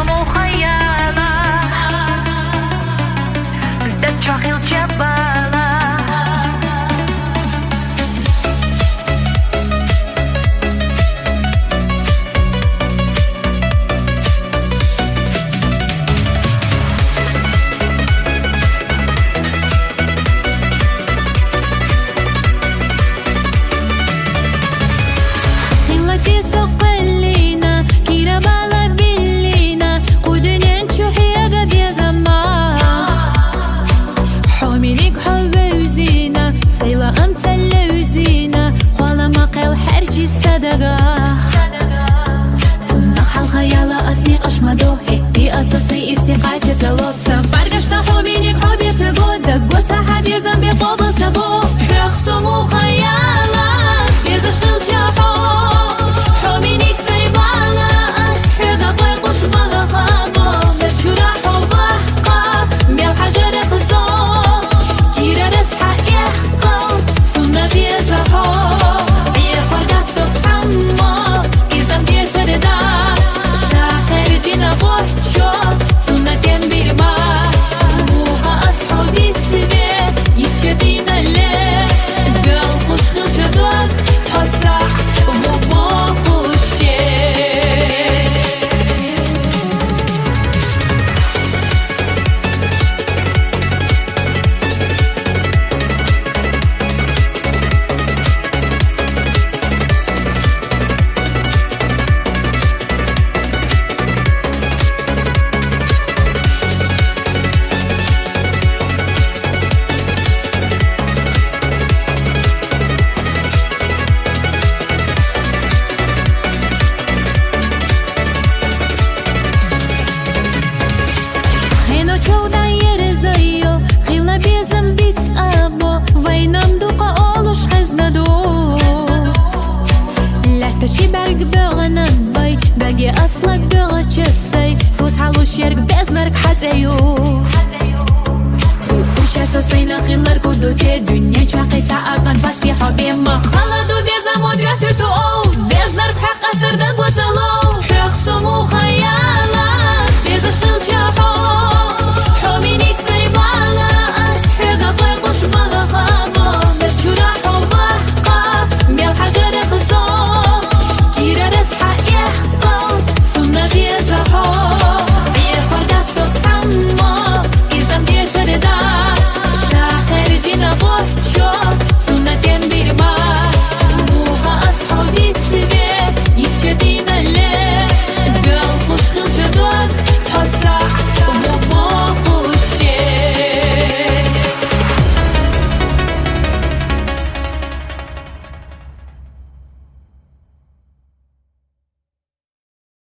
مخيلة ده تشاخيل جبالة и все катятся ловца Парга что хобби не хобби года Госа хаби замби побыл сабо Шахсу мухаяла Без ашкил чапо Хобби не ксайбала Асхига байкуш бала хабо Чура хобахка Бел хажар خزو Кира расха ихкал Сунна беза хо Бия фардат субханма Изам дешердат Шахер зина бочо تشي برق بغنا باي باقي أصلك بغتشسي فوس حلو شيرك بزمرك حتى وش أساسينا خلال كودو تي دنيا شاقي تعب